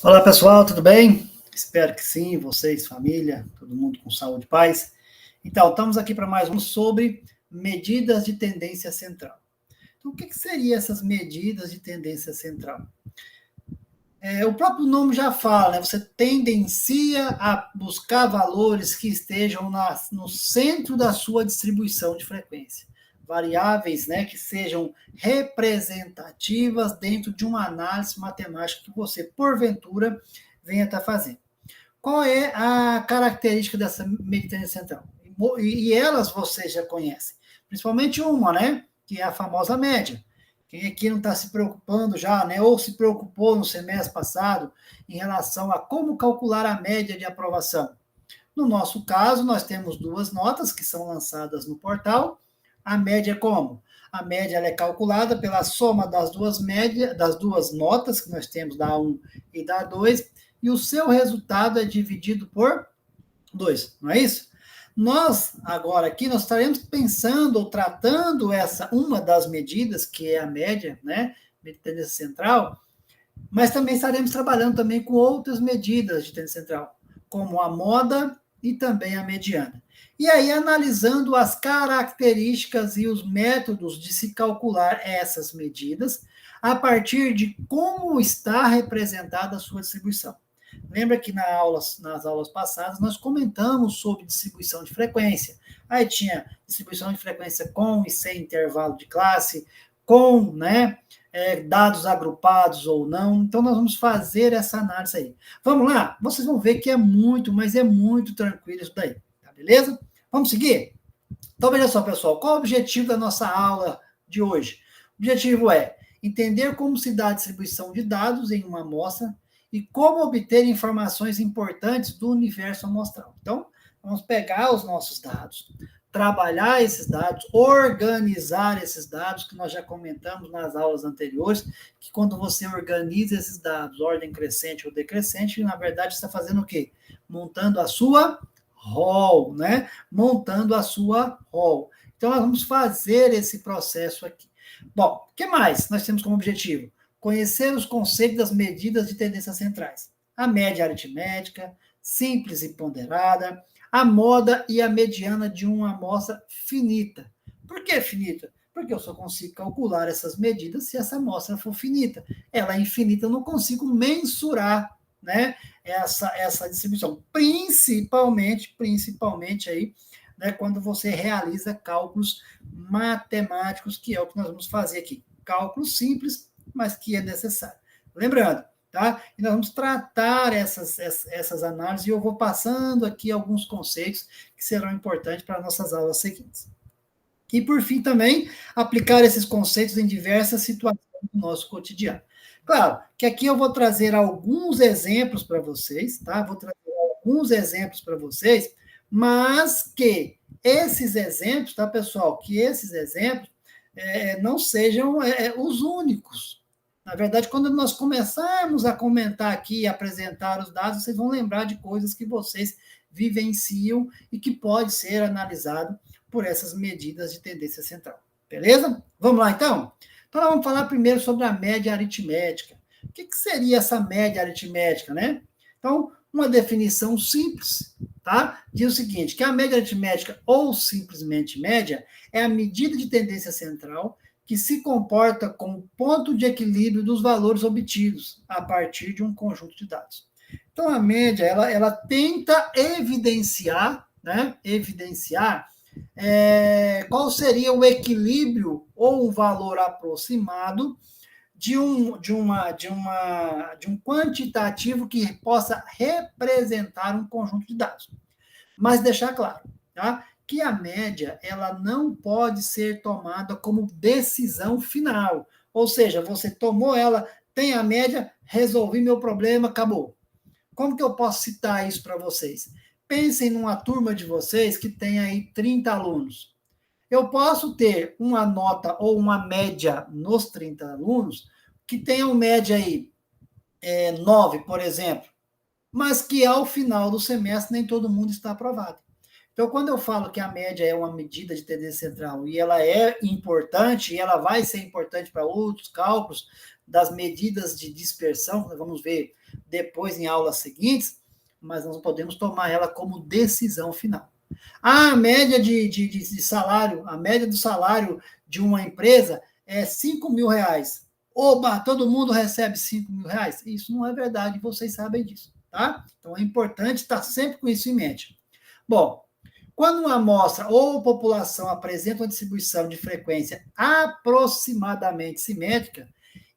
Olá pessoal, tudo bem? Espero que sim, vocês, família, todo mundo com saúde e paz. Então, estamos aqui para mais um sobre medidas de tendência central. Então, o que seriam essas medidas de tendência central? O próprio nome já fala, né? Você tendencia a buscar valores que estejam no centro da sua distribuição de frequência. Variáveis, né, que sejam representativas dentro de uma análise matemática que você, porventura, venha estar fazendo. Qual é a característica dessa medida central? E elas vocês já conhecem. Principalmente uma, né? Que é a famosa média. Quem aqui não está se preocupando já, né? Ou se preocupou no semestre passado em relação a como calcular a média de aprovação? No nosso caso, nós temos duas notas que são lançadas no portal. A média é como? A média ela é calculada pela soma das duas notas que nós temos, da A1 e da A2, e o seu resultado é dividido por 2, não é isso? Nós, agora aqui, nós estaremos pensando ou tratando uma das medidas, que é a média, né, tendência central, mas também estaremos trabalhando também com outras medidas de tendência central, como a moda e também a mediana. E aí, analisando as características e os métodos de se calcular essas medidas, a partir de como está representada a sua distribuição. Lembra que nas aulas passadas nós comentamos sobre distribuição de frequência. Aí tinha distribuição de frequência com e sem intervalo de classe, com, né, dados agrupados ou não. Então, nós vamos fazer essa análise aí. Vamos lá? Vocês vão ver que é muito, mas é muito tranquilo isso daí. Tá beleza? Vamos seguir? Então, veja só, pessoal, qual é o objetivo da nossa aula de hoje? O objetivo é entender como se dá a distribuição de dados em uma amostra e como obter informações importantes do universo amostral. Então, vamos pegar os nossos dados, trabalhar esses dados, organizar esses dados, que nós já comentamos nas aulas anteriores, que quando você organiza esses dados, ordem crescente ou decrescente, na verdade está fazendo o quê? Montando a sua rol, né? Montando a sua rol. Então, nós vamos fazer esse processo aqui. Bom, o que mais nós temos como objetivo? Conhecer os conceitos das medidas de tendência centrais. A média aritmética, simples e ponderada, a moda e a mediana de uma amostra finita. Por que finita? Porque eu só consigo calcular essas medidas se essa amostra for finita. Ela é infinita, eu não consigo mensurar, né, essa distribuição. Principalmente aí, né, quando você realiza cálculos matemáticos, que é o que nós vamos fazer aqui. Cálculos simples, mas que é necessário. Lembrando, tá? E nós vamos tratar essas análises e eu vou passando aqui alguns conceitos que serão importantes para nossas aulas seguintes. E, por fim, também, aplicar esses conceitos em diversas situações do nosso cotidiano. Claro que aqui eu vou trazer alguns exemplos para vocês, tá? Vou trazer alguns exemplos para vocês, mas que esses exemplos, tá, pessoal? Que esses exemplos não sejam os únicos. Na verdade, quando nós começarmos a comentar aqui e apresentar os dados, vocês vão lembrar de coisas que vocês vivenciam e que pode ser analisado por essas medidas de tendência central. Beleza? Vamos lá, então? Então, nós vamos falar primeiro sobre a média aritmética. O que seria essa média aritmética, né? Então, uma definição simples, tá? Diz o seguinte, que a média aritmética, ou simplesmente média, é a medida de tendência central que se comporta como ponto de equilíbrio dos valores obtidos a partir de um conjunto de dados. Então, a média, ela tenta evidenciar, né? Qual seria o equilíbrio ou um valor aproximado de um quantitativo que possa representar um conjunto de dados. Mas deixar claro, tá? Que a média ela não pode ser tomada como decisão final. Ou seja, você tomou ela, tem a média, resolvi meu problema, acabou. Como que eu posso citar isso para vocês? Pensem numa turma de vocês que tem aí 30 alunos. Eu posso ter uma nota ou uma média nos 30 alunos que tenham média aí 9, por exemplo, mas que ao final do semestre nem todo mundo está aprovado. Então, quando eu falo que a média é uma medida de tendência central e ela é importante, e ela vai ser importante para outros cálculos das medidas de dispersão, nós vamos ver depois em aulas seguintes, mas nós não podemos tomar ela como decisão final. A média de salário, a média do salário de uma empresa é R$ 5.000. Oba, todo mundo recebe R$ 5.000? Isso não é verdade, vocês sabem disso, tá? Então é importante estar sempre com isso em mente. Bom, quando uma amostra ou população apresenta uma distribuição de frequência aproximadamente simétrica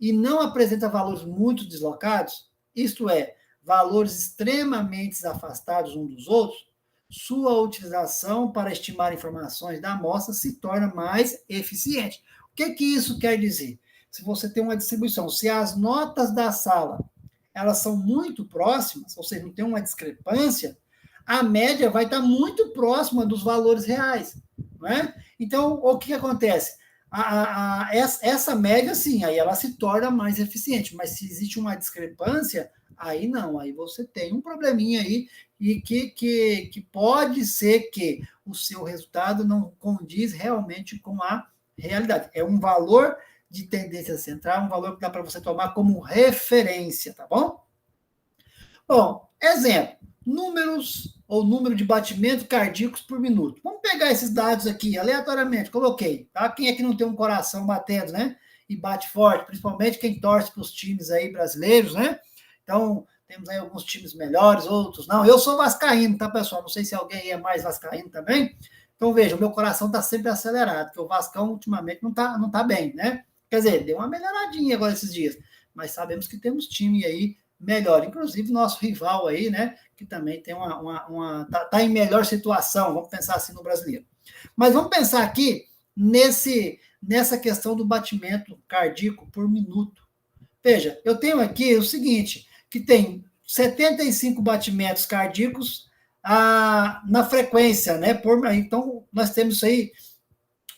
e não apresenta valores muito deslocados, isto é, valores extremamente afastados uns dos outros, sua utilização para estimar informações da amostra se torna mais eficiente. O que isso quer dizer? Se você tem uma distribuição, se as notas da sala elas são muito próximas, ou seja, não tem uma discrepância, a média vai estar muito próxima dos valores reais. Não é? Então, o que acontece? Essa média, sim, aí ela se torna mais eficiente, mas se existe uma discrepância, aí não, aí você tem um probleminha aí e que pode ser que o seu resultado não condiz realmente com a realidade. É um valor de tendência central, um valor que dá para você tomar como referência, tá bom? Bom, exemplo, números ou número de batimentos cardíacos por minuto. Vamos pegar esses dados aqui, aleatoriamente, coloquei, tá? Quem é que não tem um coração batendo, né? E bate forte, principalmente quem torce para os times aí brasileiros, né? Então, temos aí alguns times melhores, outros não. Eu sou vascaíno, tá, pessoal? Não sei se alguém é mais vascaíno também. Então, veja, o meu coração está sempre acelerado, porque o Vascão ultimamente não tá bem, né? Quer dizer, deu uma melhoradinha agora esses dias, mas sabemos que temos time aí melhor, inclusive nosso rival aí, né, que também tem tá em melhor situação, vamos pensar assim no brasileiro. Mas vamos pensar aqui nessa questão do batimento cardíaco por minuto. Veja, eu tenho aqui o seguinte, que tem 75 batimentos cardíacos na frequência, né? Então, nós temos isso aí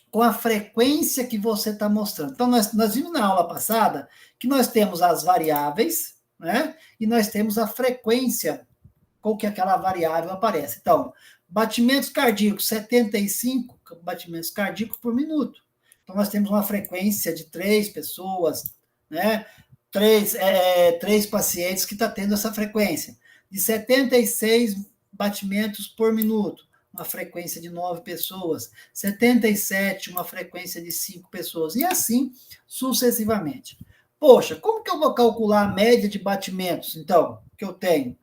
com a frequência que você está mostrando. Então, nós vimos na aula passada que nós temos as variáveis, né? E nós temos a frequência com que aquela variável aparece. Então, batimentos cardíacos, 75 batimentos cardíacos por minuto. Então, nós temos uma frequência de 3 pessoas, né? Três pacientes que estão tendo essa frequência. De 76 batimentos por minuto, uma frequência de 9 pessoas. 77, uma frequência de 5 pessoas. E assim sucessivamente. Poxa, como que eu vou calcular a média de batimentos, então, que eu tenho?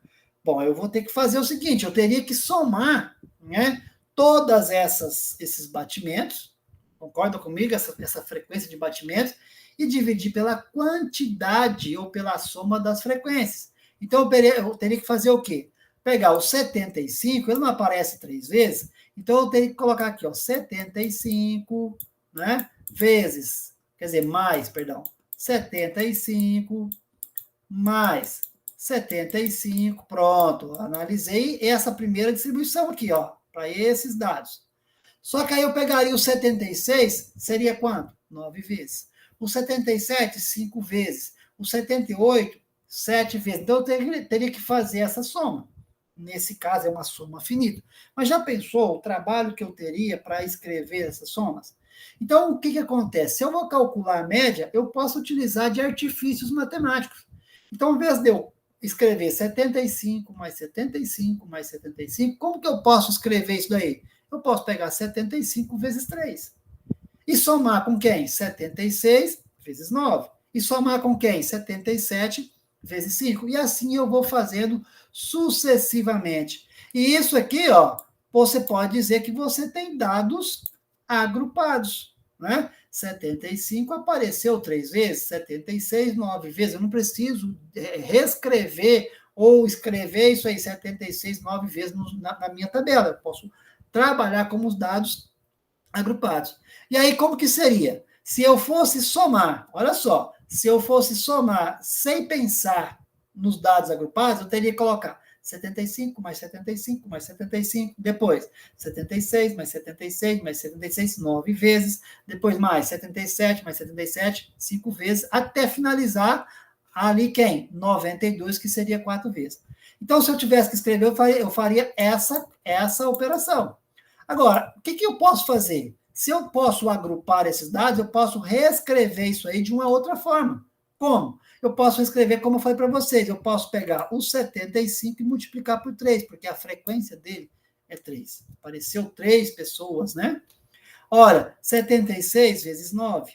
Bom, eu vou ter que fazer o seguinte, eu teria que somar, né, todas esses batimentos, concorda comigo, essa frequência de batimentos, e dividir pela quantidade ou pela soma das frequências. Então, eu teria que fazer o quê? Pegar o 75, ele não aparece 3 vezes, então eu teria que colocar aqui, ó, 75, né, vezes, quer dizer, mais, perdão, 75 mais 75, pronto, analisei essa primeira distribuição aqui, ó, para esses dados. Só que aí eu pegaria o 76, seria quanto? 9 vezes. O 77, 5 vezes. O 78, 7 vezes. Então eu teria que fazer essa soma. Nesse caso é uma soma finita. Mas já pensou o trabalho que eu teria para escrever essas somas? Então, o que acontece? Se eu vou calcular a média, eu posso utilizar de artifícios matemáticos. Então, ao invés de eu escrever 75 mais 75 mais 75, como que eu posso escrever isso daí? Eu posso pegar 75 vezes 3. E somar com quem? 76 vezes 9. E somar com quem? 77 vezes 5. E assim eu vou fazendo sucessivamente. E isso aqui, ó, você pode dizer que você tem dados agrupados, né? 75 apareceu 3 vezes, 76, 9 vezes. Eu não preciso reescrever ou escrever isso aí, 76, 9 vezes na minha tabela. Eu posso trabalhar com os dados agrupados. E aí, como que seria? Se eu fosse somar, olha só, se eu fosse somar sem pensar nos dados agrupados, eu teria que colocar 75 mais 75 mais 75, depois 76 mais 76 mais 76, 9 vezes, depois mais 77 mais 77, 5 vezes, até finalizar ali quem? 92, que seria 4 vezes. Então, se eu tivesse que escrever, eu faria essa operação. Agora, o que eu posso fazer? Se eu posso agrupar esses dados, eu posso reescrever isso aí de uma outra forma. Como? Eu posso escrever como eu falei para vocês, eu posso pegar o 75 e multiplicar por 3, porque a frequência dele é 3. Apareceu 3 pessoas, né? Ora, 76 vezes 9.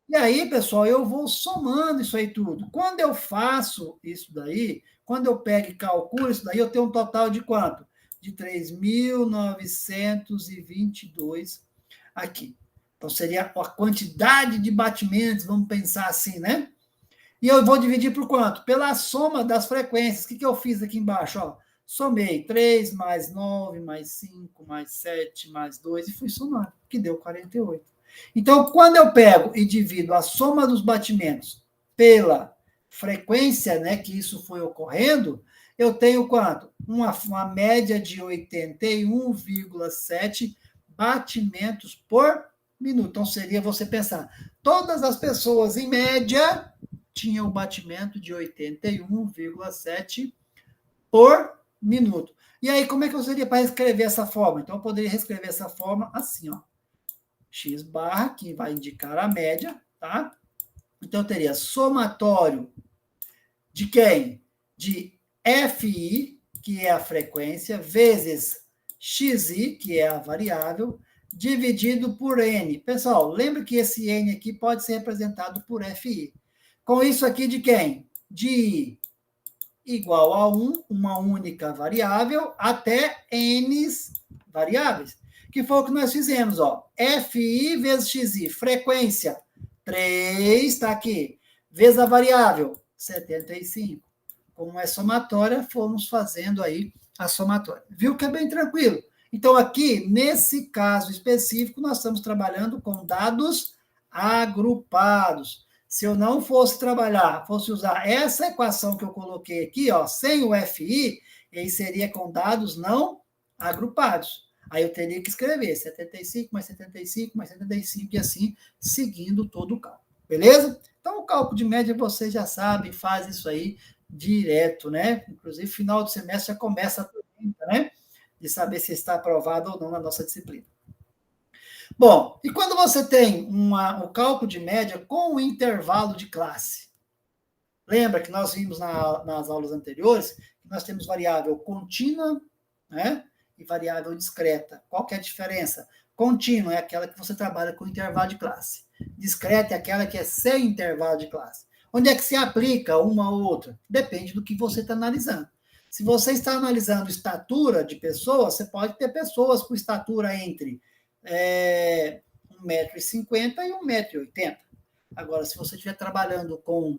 E aí, pessoal, eu vou somando isso aí tudo. Quando eu faço isso daí, quando eu pego e calculo isso daí, eu tenho um total de quanto? De 3.922 aqui. Então, seria a quantidade de batimentos, vamos pensar assim, né? E eu vou dividir por quanto? Pela soma das frequências. O que eu fiz aqui embaixo? Ó, somei 3 mais 9, mais 5, mais 7, mais 2 e fui somando, que deu 48. Então, quando eu pego e divido a soma dos batimentos pela frequência, né, que isso foi ocorrendo, eu tenho quanto? Uma média de 81,7 batimentos por minuto. Então, seria você pensar, todas as pessoas, em média, tinham um batimento de 81,7 por minuto. E aí, como é que eu seria para escrever essa forma? Então, eu poderia reescrever essa forma assim, ó. X barra, que vai indicar a média, tá? Então, eu teria somatório de quem? De FI, que é a frequência, vezes XI, que é a variável, dividido por N. Pessoal, lembre que esse N aqui pode ser representado por FI. Com isso aqui de quem? De I igual a 1, uma única variável, até N variáveis. Que foi o que nós fizemos, ó. FI vezes XI, frequência, 3, está aqui, vezes a variável, 75. Como é somatória, fomos fazendo aí a somatória. Viu que é bem tranquilo? Então, aqui, nesse caso específico, nós estamos trabalhando com dados agrupados. Se eu não fosse trabalhar, fosse usar essa equação que eu coloquei aqui, ó, sem o FI, ele seria com dados não agrupados. Aí eu teria que escrever 75 mais 75 mais 75 e assim, seguindo todo o cálculo. Beleza? Então, o cálculo de média vocês já sabem, faz isso aí direto, né? Inclusive, final do semestre já começa a pergunta, né? De saber se está aprovado ou não na nossa disciplina. Bom, e quando você tem o cálculo de média com o intervalo de classe? Lembra que nós vimos nas aulas anteriores que nós temos variável contínua, né? E variável discreta. Qual que é a diferença? Contínua é aquela que você trabalha com intervalo de classe. Discreta é aquela que é sem intervalo de classe. Onde é que se aplica uma ou outra? Depende do que você está analisando. Se você está analisando estatura de pessoas, você pode ter pessoas com estatura entre 1,50 m e 1,80 m. Agora, se você estiver trabalhando com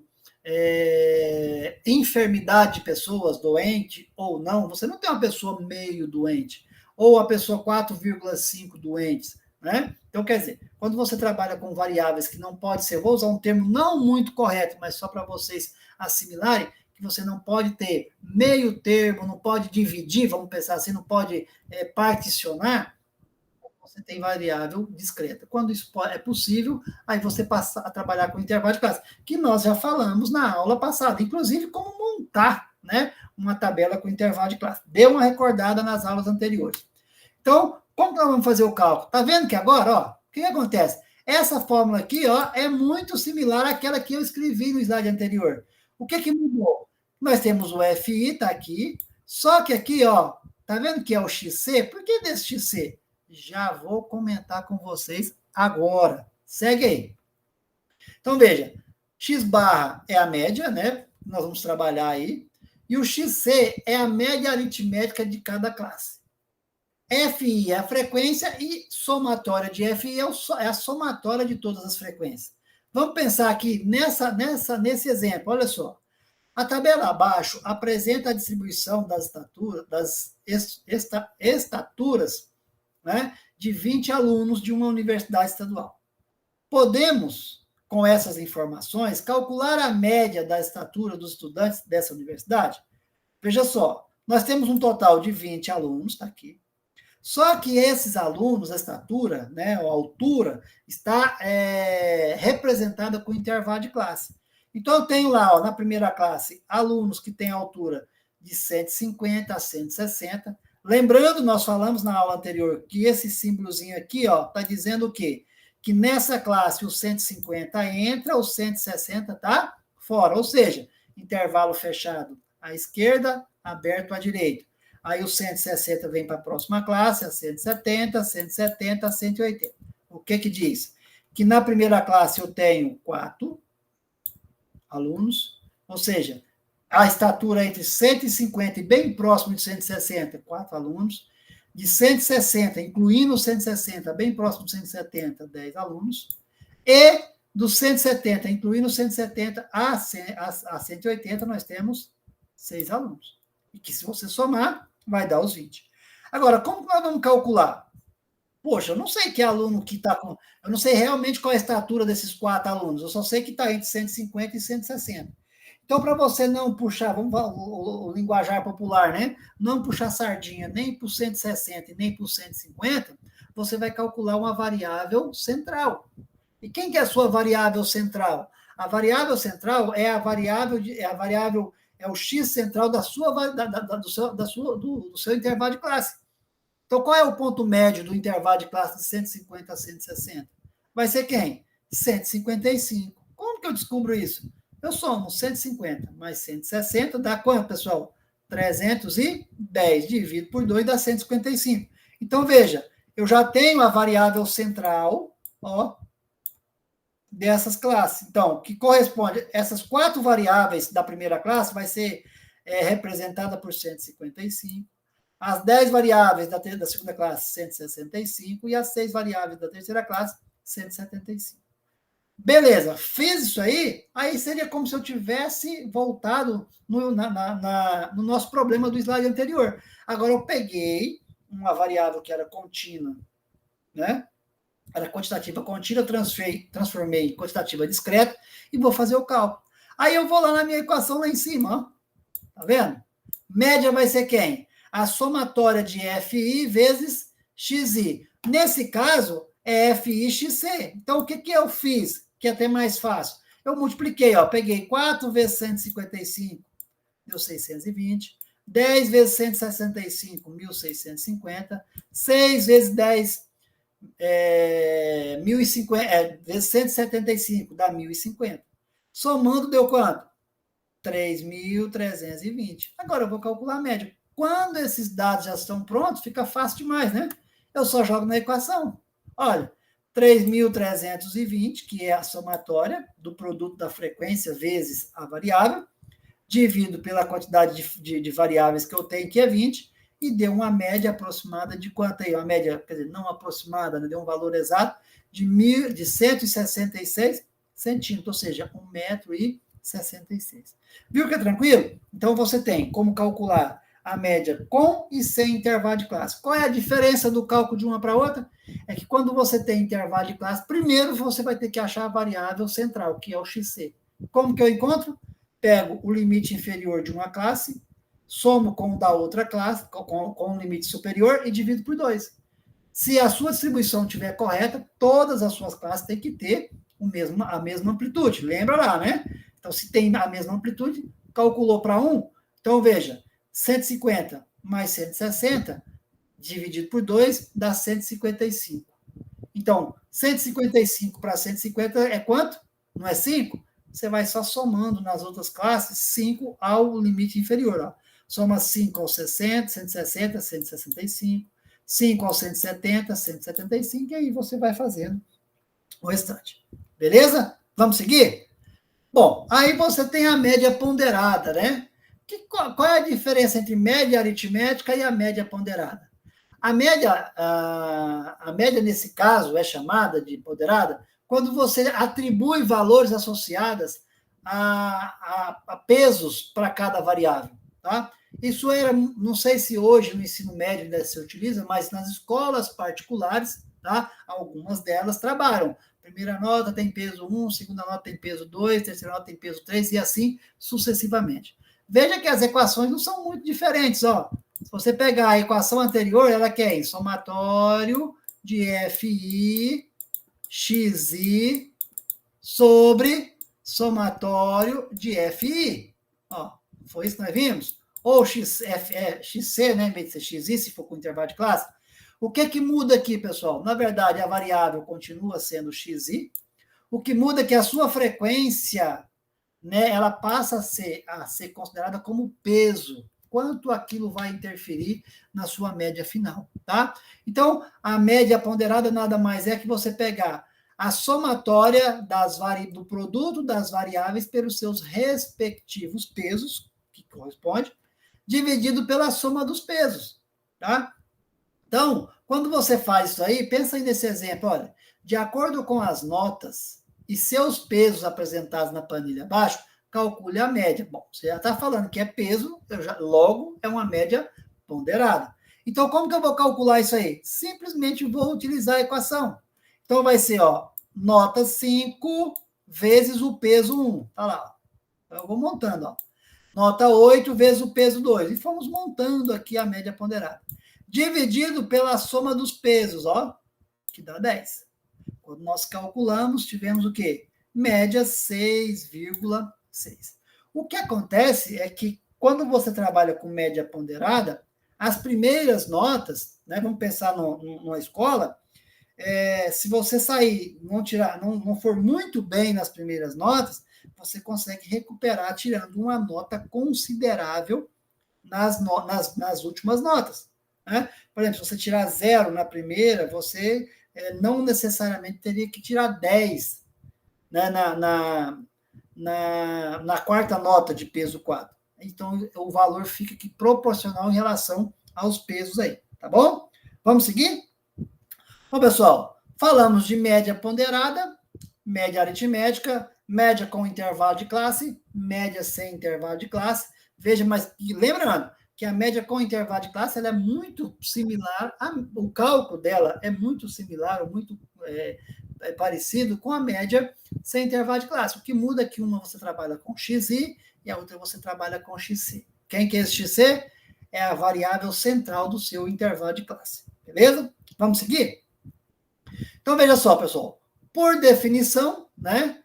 enfermidade de pessoas, doente ou não, você não tem uma pessoa meio doente, ou a pessoa 4,5 doentes, né? Então, quer dizer, quando você trabalha com variáveis que não pode ser, vou usar um termo não muito correto, mas só para vocês assimilarem, que você não pode ter meio termo, não pode dividir, vamos pensar assim, não pode particionar, você tem variável discreta. Quando isso é possível, aí você passa a trabalhar com intervalo de classe, que nós já falamos na aula passada, inclusive como montar, né, uma tabela com intervalo de classe. Dê uma recordada nas aulas anteriores. Então, como nós vamos fazer o cálculo? Tá vendo que agora, ó, o que acontece? Essa fórmula aqui, ó, é muito similar àquela que eu escrevi no slide anterior. O que mudou? Nós temos o FI, tá aqui, só que aqui, ó, tá vendo que é o XC? Por que desse XC? Já vou comentar com vocês agora. Segue aí. Então, veja, X barra é a média, né? Nós vamos trabalhar aí. E o XC é a média aritmética de cada classe. FI é a frequência e somatória de FI é a somatória de todas as frequências. Vamos pensar aqui nesse exemplo, olha só. A tabela abaixo apresenta a distribuição das estaturas, né, de 20 alunos de uma universidade estadual. Podemos, com essas informações, calcular a média da estatura dos estudantes dessa universidade? Veja só, nós temos um total de 20 alunos, está aqui. Só que esses alunos, a estatura, né, a altura, está representada com intervalo de classe. Então, eu tenho lá, ó, na primeira classe, alunos que têm altura de 150 a 160. Lembrando, nós falamos na aula anterior que esse símbolozinho aqui está dizendo o quê? Que nessa classe o 150 entra, o 160 está fora, ou seja, intervalo fechado à esquerda, aberto à direita. Aí o 160 vem para a próxima classe, a 170, 170, 180. O que diz? Que na primeira classe eu tenho 4 alunos, ou seja, a estatura entre 150 e bem próximo de 160, 4 alunos. De 160, incluindo o 160, bem próximo de 170, 10 alunos. E do 170, incluindo o 170 a 180, nós temos 6 alunos. E que se você somar, vai dar os 20. Agora, como nós vamos calcular? Poxa, eu não sei que aluno que está com... Eu não sei realmente qual é a estatura desses 4 alunos. Eu só sei que está entre 150 e 160. Então, para você não puxar, vamos falar o linguajar popular, né? Não puxar sardinha nem para o 160 e nem para o 150, você vai calcular uma variável central. E quem que é a sua variável central? A variável central é o x central do seu intervalo de classe. Então, qual é o ponto médio do intervalo de classe de 150 a 160? Vai ser quem? 155. Como que eu descubro isso? Eu somo 150 mais 160, dá quanto, pessoal? 310, divido por 2, dá 155. Então, veja, eu já tenho a variável central, ó, dessas classes. Então, que corresponde, essas 4 variáveis da primeira classe vai ser representada por 155, as 10 variáveis da segunda classe, 165, e as 6 variáveis da terceira classe, 175. Beleza, fiz isso aí seria como se eu tivesse voltado no nosso problema do slide anterior. Agora, eu peguei uma variável que era contínua, né? Era quantitativa contínua, transformei em quantitativa discreta e vou fazer o cálculo. Aí eu vou lá na minha equação lá em cima, ó. Tá vendo? Média vai ser quem? A somatória de FI vezes XI. Nesse caso, é FI XC. Então, o que eu fiz? Que é até mais fácil. Eu multipliquei, ó, peguei 4 vezes 155, deu 620. 10 vezes 165, 1.650. 6 vezes 10, 1.050, vezes 175, dá 1.050. Somando, deu quanto? 3.320. Agora eu vou calcular a média. Quando esses dados já estão prontos, fica fácil demais, né? Eu só jogo na equação. Olha, 3.320, que é a somatória do produto da frequência vezes a variável, divido pela quantidade de variáveis que eu tenho, que é 20, e deu uma média aproximada de quanto aí? Uma média, quer dizer, não aproximada, né? Deu um valor exato de 166 centímetros, ou seja, 1,66 m. Viu que é tranquilo? Então, você tem como calcular a média com e sem intervalo de classe. Qual é a diferença do cálculo de uma para outra? É que quando você tem intervalo de classe, primeiro você vai ter que achar a variável central, que é o XC. Como que eu encontro? Pego o limite inferior de uma classe, somo com o da outra classe, com o limite superior, e divido por 2. Se a sua distribuição estiver correta, todas as suas classes têm que ter a mesma amplitude. Lembra lá, né? Então, se tem a mesma amplitude, calculou para 1. Então, veja, 150 mais 160, dividido por 2, dá 155. Então, 155 para 150 é quanto? Não é 5? Você vai só somando nas outras classes 5 ao limite inferior. Ó. Soma 5 ao 60, 160, 165. 5 ao 170, 175, e aí você vai fazendo o restante. Beleza? Vamos seguir? Bom, aí você tem a média ponderada, né? Qual é a diferença entre média aritmética e a média ponderada? A média, nesse caso, é chamada de ponderada quando você atribui valores associados a pesos para cada variável, tá? Isso era, não sei se hoje no ensino médio ainda se utiliza, mas nas escolas particulares, tá? Algumas delas trabalham. Primeira nota tem peso 1, segunda nota tem peso 2, terceira nota tem peso 3 e assim sucessivamente. Veja que as equações não são muito diferentes, ó. Se você pegar a equação anterior, ela quer somatório de FI, XI sobre somatório de FI. Ó, foi isso que nós vimos? Ou XC, né, em vez de ser XI, se for com intervalo de classe. O que muda aqui, pessoal? Na verdade, a variável continua sendo XI. O que muda é que a sua frequência né, ela passa a ser considerada como peso. Quanto aquilo vai interferir na sua média final, tá? Então, a média ponderada nada mais é que você pegar a somatória do produto das variáveis pelos seus respectivos pesos, que corresponde, dividido pela soma dos pesos, tá? Então, quando você faz isso aí, pensa aí nesse exemplo, olha, de acordo com as notas e seus pesos apresentados na planilha abaixo, calcule a média. Bom, você já está falando que é peso, logo é uma média ponderada. Então, como que eu vou calcular isso aí? Simplesmente vou utilizar a equação. Então, vai ser, ó, nota 5 vezes o peso 1. Tá lá, ó. Eu vou montando, ó. Nota 8 vezes o peso 2. E fomos montando aqui a média ponderada. Dividido pela soma dos pesos, ó, que dá 10. Quando nós calculamos, tivemos o quê? Média 6,6. O que acontece é que quando você trabalha com média ponderada, as primeiras notas, né, vamos pensar numa escola, se você sair, não for muito bem nas primeiras notas, você consegue recuperar tirando uma nota considerável nas últimas notas. Né? Por exemplo, se você tirar 0 na primeira, você não necessariamente teria que tirar 10, né, na quarta nota de peso 4. Então, o valor fica aqui proporcional em relação aos pesos aí, tá bom? Vamos seguir? Bom, pessoal, falamos de média ponderada, média aritmética, média com intervalo de classe, média sem intervalo de classe. Veja, mas lembrando que a média com intervalo de classe ela é muito similar, o cálculo dela é muito similar, ou muito parecido com a média sem intervalo de classe. O que muda é que uma você trabalha com XI e a outra você trabalha com XC. Quem que é esse XC? É a variável central do seu intervalo de classe. Beleza? Vamos seguir? Então, veja só, pessoal. Por definição, né,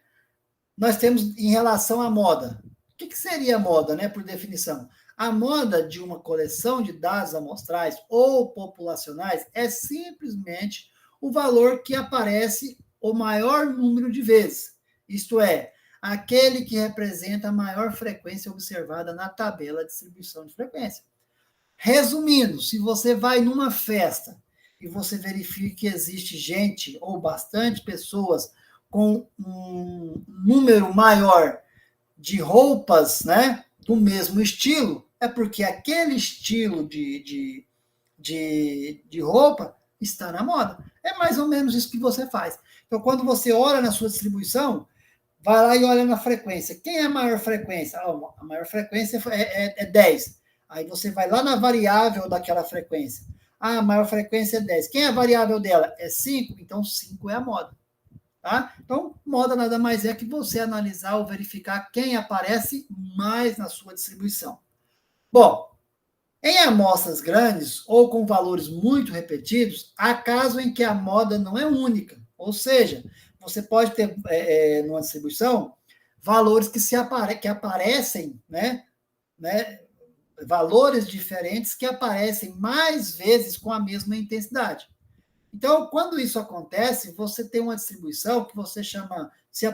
nós temos em relação à moda. O que seria moda, né, por definição? A moda de uma coleção de dados amostrais ou populacionais é simplesmente o valor que aparece o maior número de vezes. Isto é, aquele que representa a maior frequência observada na tabela de distribuição de frequência. Resumindo, se você vai numa festa e você verifica que existe gente ou bastante pessoas com um número maior de roupas, né, do mesmo estilo, é porque aquele estilo de roupa está na moda. É mais ou menos isso que você faz. Então, quando você olha na sua distribuição, vai lá e olha na frequência. Quem é a maior frequência? A maior frequência é 10. Aí você vai lá na variável daquela frequência. A maior frequência é 10. Quem é a variável dela? É 5. Então, 5 é a moda. Tá? Então, moda nada mais é que você analisar ou verificar quem aparece mais na sua distribuição. Bom, em amostras grandes ou com valores muito repetidos, há casos em que a moda não é única. Ou seja, você pode ter numa distribuição valores que aparecem, né, valores diferentes que aparecem mais vezes com a mesma intensidade. Então, quando isso acontece, você tem uma distribuição que você chama, se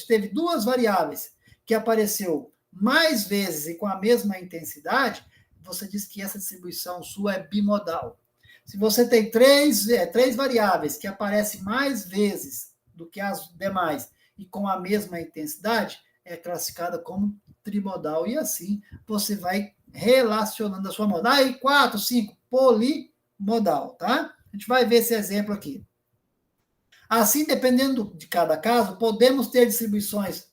teve duas variáveis que apareceu mais vezes e com a mesma intensidade, você diz que essa distribuição sua é bimodal. Se você tem três variáveis que aparecem mais vezes do que as demais e com a mesma intensidade, é classificada como trimodal. E assim você vai relacionando a sua moda. Aí, 4, 5, polimodal, tá? A gente vai ver esse exemplo aqui. Assim, dependendo de cada caso, podemos ter distribuições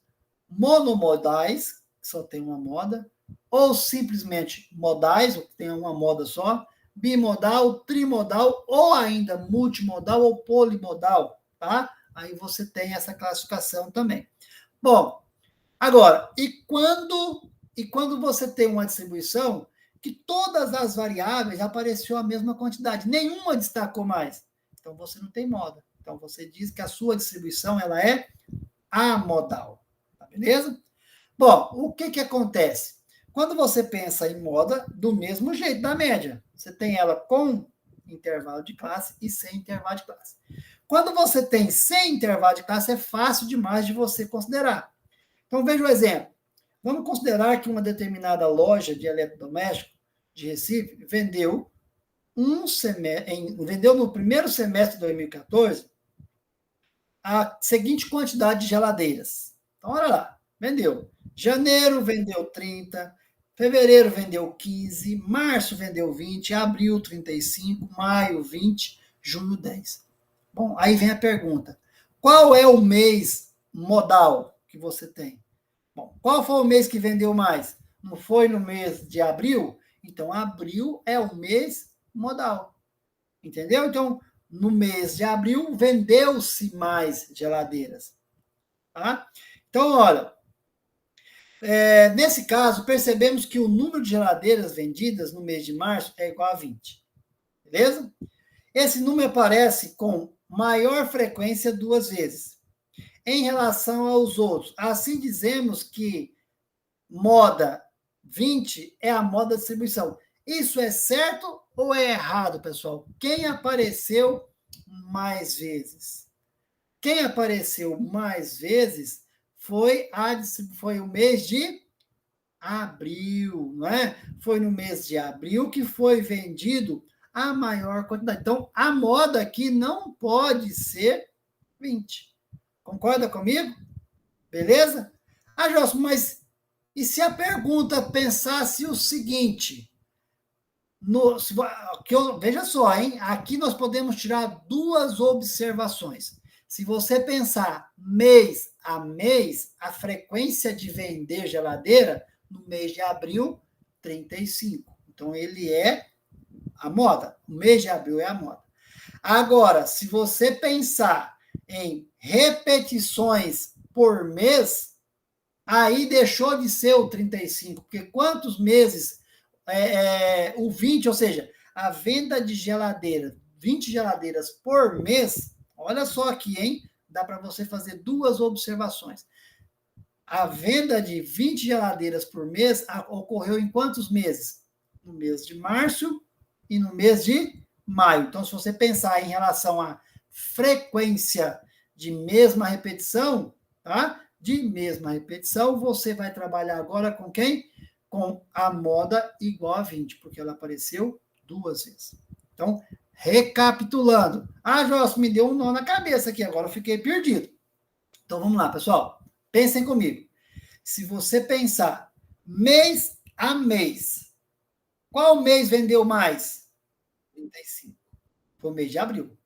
monomodais, que só tem uma moda, ou simplesmente modais, que tem uma moda só, bimodal, trimodal, ou ainda multimodal ou polimodal, tá? Aí você tem essa classificação também. Bom, agora, e quando você tem uma distribuição que todas as variáveis apareceu a mesma quantidade, nenhuma destacou mais. Então você não tem moda. Então você diz que a sua distribuição ela é amodal. Tá beleza? Bom, o que acontece? Quando você pensa em moda, do mesmo jeito da média, você tem ela com intervalo de classe e sem intervalo de classe. Quando você tem sem intervalo de classe, é fácil demais de você considerar. Então veja o exemplo. Vamos considerar que uma determinada loja de eletrodoméstico de Recife vendeu vendeu no primeiro semestre de 2014 a seguinte quantidade de geladeiras. Então, olha lá, vendeu. Janeiro vendeu 30, fevereiro vendeu 15, março vendeu 20, abril 35, maio 20, junho 10. Bom, aí vem a pergunta: qual é o mês modal que você tem? Bom, qual foi o mês que vendeu mais? Não foi no mês de abril? Então, abril é o mês modal. Entendeu? Então, no mês de abril, vendeu-se mais geladeiras. Tá? Então, olha, nesse caso, percebemos que o número de geladeiras vendidas no mês de março é igual a 20. Beleza? Esse número aparece com maior frequência 2 vezes. Em relação aos outros, assim dizemos que moda 20 é a moda de distribuição. Isso é certo ou é errado, pessoal? Quem apareceu mais vezes? Quem apareceu mais vezes foi o mês de abril, não é? Foi no mês de abril que foi vendido a maior quantidade. Então, a moda aqui não pode ser 20. Concorda comigo? Beleza? Ah, Jossi, mas e se a pergunta pensasse o seguinte? Veja só, hein? Aqui nós podemos tirar 2 observações. Se você pensar mês a mês, a frequência de vender geladeira no mês de abril, 35. Então, ele é a moda. O mês de abril é a moda. Agora, se você pensar em repetições por mês, aí deixou de ser o 35, porque quantos meses o 20, ou seja, a venda de geladeira, 20 geladeiras por mês, olha só aqui, hein? Dá para você fazer 2 observações. A venda de 20 geladeiras por mês ocorreu em quantos meses? No mês de março e no mês de maio. Então, se você pensar em relação à frequência de mesma repetição, tá? De mesma repetição, você vai trabalhar agora com quem? Com a moda igual a 20, porque ela apareceu 2 vezes. Então, recapitulando. Ah, Joss, me deu um nó na cabeça aqui, agora eu fiquei perdido. Então, vamos lá, pessoal. Pensem comigo. Se você pensar mês a mês, qual mês vendeu mais? 35. Foi o mês de abril.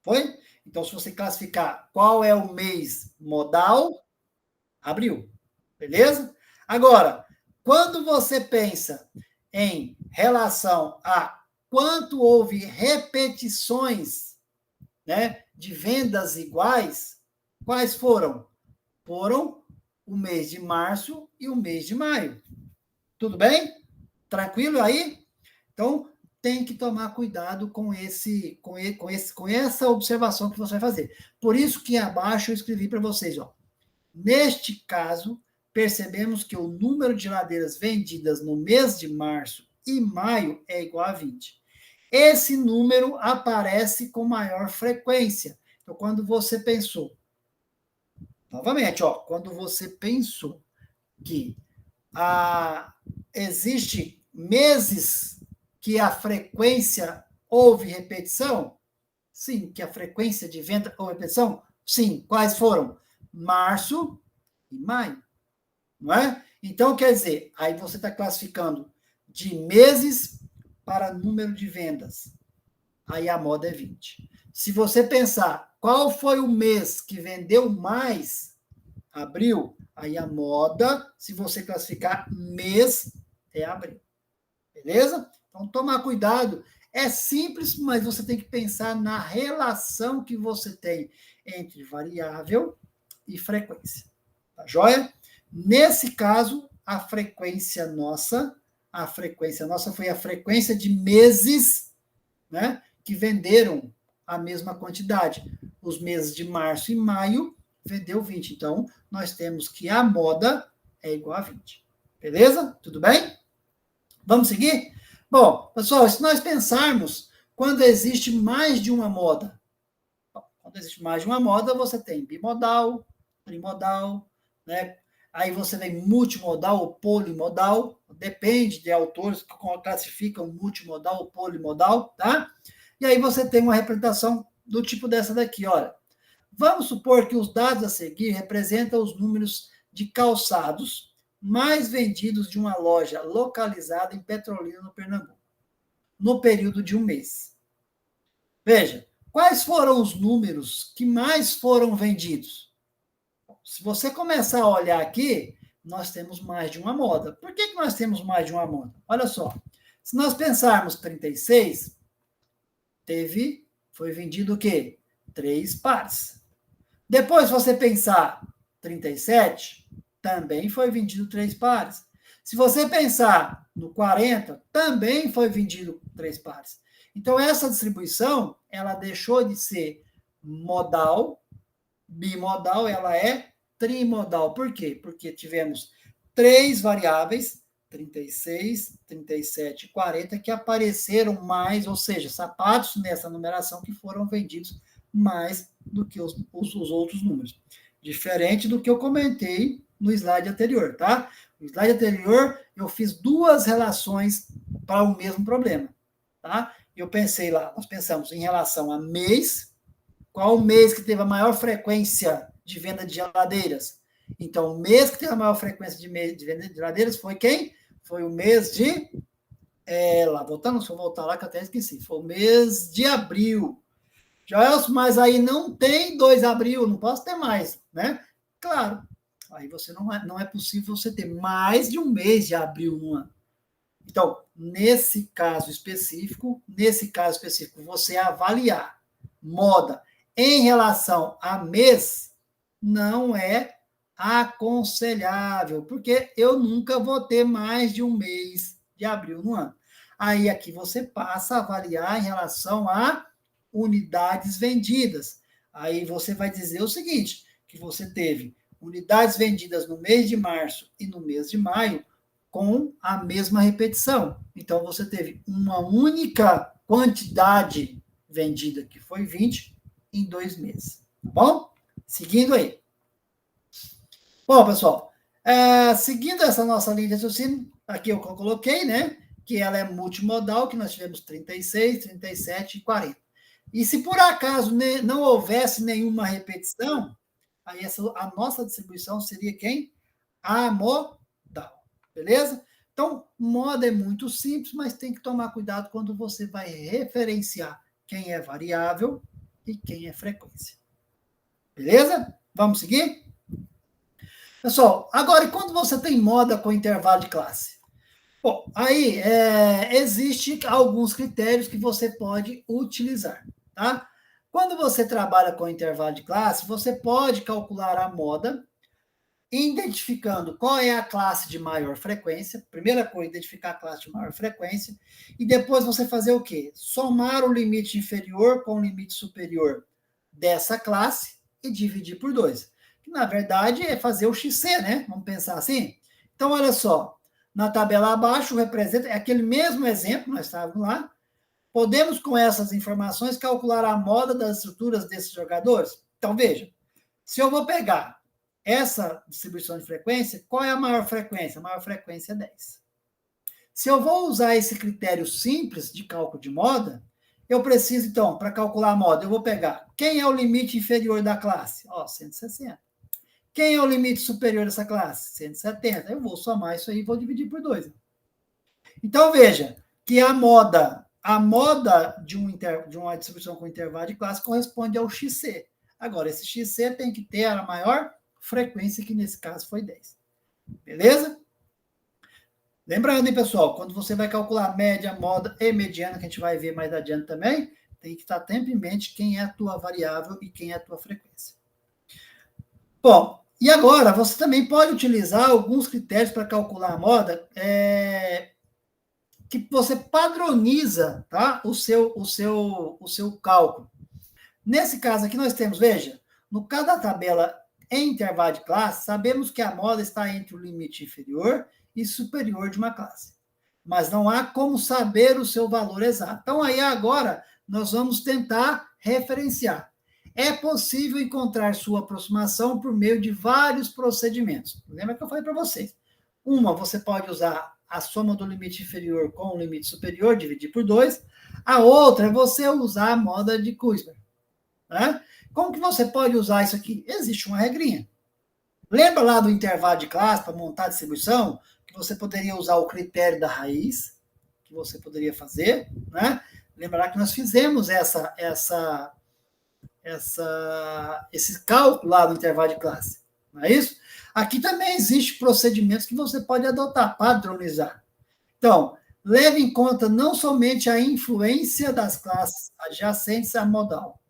Foi? Então, se você classificar qual é o mês modal, abril. Beleza? Agora, quando você pensa em relação a quanto houve repetições, né, de vendas iguais, quais foram? Foram o mês de março e o mês de maio. Tudo bem? Tranquilo aí? Então, tem que tomar cuidado com essa observação que você vai fazer. Por isso que abaixo eu escrevi para vocês, ó. Neste caso, percebemos que o número de geladeiras vendidas no mês de março e maio é igual a 20. Esse número aparece com maior frequência. Então, quando você pensou, novamente, ó, quando você pensou que existe meses que a frequência houve repetição, sim, que a frequência de venda houve repetição, sim. Quais foram? Março e maio, não é? Então, quer dizer, aí você está classificando de meses para número de vendas. Aí a moda é 20. Se você pensar qual foi o mês que vendeu mais, abril, aí a moda, se você classificar mês, é abril. Beleza? Então, tomar cuidado. É simples, mas você tem que pensar na relação que você tem entre variável e frequência. Tá joia? Nesse caso, a frequência nossa foi a frequência de meses, né, que venderam a mesma quantidade. Os meses de março e maio vendeu 20. Então, nós temos que a moda é igual a 20. Beleza? Tudo bem? Vamos seguir? Bom, pessoal, se nós pensarmos quando existe mais de uma moda, quando existe mais de uma moda, você tem bimodal, trimodal, né? Aí você tem multimodal ou polimodal, depende de autores que classificam multimodal ou polimodal, tá? E aí você tem uma representação do tipo dessa daqui, olha. Vamos supor que os dados a seguir representam os números de calçados mais vendidos de uma loja localizada em Petrolina, no Pernambuco, no período de um mês. Veja, quais foram os números que mais foram vendidos? Se você começar a olhar aqui, nós temos mais de uma moda. Por que nós temos mais de uma moda? Olha só, se nós pensarmos 36, foi vendido o quê? 3 pares. Depois, se você pensar 37, também foi vendido 3 pares. Se você pensar no 40, também foi vendido 3 pares. Então, essa distribuição, ela deixou de ser modal, bimodal, ela é trimodal. Por quê? Porque tivemos 3 variáveis, 36, 37 e 40, que apareceram mais, ou seja, sapatos nessa numeração que foram vendidos mais do que os outros números. Diferente do que eu comentei no slide anterior, tá? No slide anterior, eu fiz 2 relações para o mesmo problema, tá? Eu pensei lá, nós pensamos em relação a mês, qual o mês que teve a maior frequência de venda de geladeiras? Então, o mês que teve a maior frequência de venda de geladeiras foi quem? Foi o mês de... deixa eu voltar lá que eu até esqueci. Foi o mês de abril. Joelson, mas aí não tem 2 de abril, não posso ter mais, né? Claro, aí você não é possível você ter mais de um mês de abril no ano. Então, nesse caso específico, você avaliar moda em relação a mês não é aconselhável, porque eu nunca vou ter mais de um mês de abril no ano. Aí aqui você passa a avaliar em relação a unidades vendidas. Aí você vai dizer o seguinte, que você teve unidades vendidas no mês de março e no mês de maio com a mesma repetição. Então, você teve uma única quantidade vendida, que foi 20, em 2 meses. Tá bom? Seguindo aí. Bom, pessoal, seguindo essa nossa linha de raciocínio, aqui eu coloquei, né, que ela é multimodal, que nós tivemos 36, 37 e 40. E se por acaso não houvesse nenhuma repetição, aí a nossa distribuição seria quem? Amodal. Beleza? Então, moda é muito simples, mas tem que tomar cuidado quando você vai referenciar quem é variável e quem é frequência. Beleza? Vamos seguir? Pessoal, agora, e quando você tem moda com intervalo de classe? Bom, aí existe alguns critérios que você pode utilizar, tá? Quando você trabalha com intervalo de classe, você pode calcular a moda identificando qual é a classe de maior frequência. Primeira coisa, identificar a classe de maior frequência. E depois você fazer o quê? Somar o limite inferior com o limite superior dessa classe e dividir por 2. Que, na verdade, é fazer o XC, né? Vamos pensar assim? Então, olha só. Na tabela abaixo, representa... É aquele mesmo exemplo, nós estávamos lá. Podemos, com essas informações, calcular a moda das estruturas desses jogadores? Então, veja. Se eu vou pegar essa distribuição de frequência, qual é a maior frequência? A maior frequência é 10. Se eu vou usar esse critério simples de cálculo de moda, eu preciso, então, para calcular a moda, eu vou pegar quem é o limite inferior da classe? 160. Quem é o limite superior dessa classe? 170. Eu vou somar isso aí e vou dividir por 2. Então, veja que a moda de uma distribuição com intervalo de classe corresponde ao XC. Agora, esse XC tem que ter a maior frequência, que nesse caso foi 10. Beleza? Lembrando, hein, pessoal, quando você vai calcular média, moda e mediana, que a gente vai ver mais adiante também, tem que estar sempre em mente quem é a tua variável e quem é a tua frequência. Bom, e agora você também pode utilizar alguns critérios para calcular a moda, que você padroniza, tá? o seu cálculo. Nesse caso aqui nós temos, veja, no cada tabela em intervalo de classe, sabemos que a moda está entre o limite inferior e superior de uma classe. Mas não há como saber o seu valor exato. Então, aí agora, nós vamos tentar referenciar. É possível encontrar sua aproximação por meio de vários procedimentos. Lembra que eu falei para vocês? Uma, você pode usar a soma do limite inferior com o limite superior, dividir por 2. A outra é você usar a moda de Kuiper. Né? Como que você pode usar isso aqui? Existe uma regrinha. Lembra lá do intervalo de classe para montar a distribuição? Que você poderia usar o critério da raiz, que você poderia fazer, né? Lembrar que nós fizemos esse cálculo lá no intervalo de classe, não é isso? Aqui também existe procedimentos que você pode adotar, padronizar. Então, leve em conta não somente a influência das classes adjacentes à modal,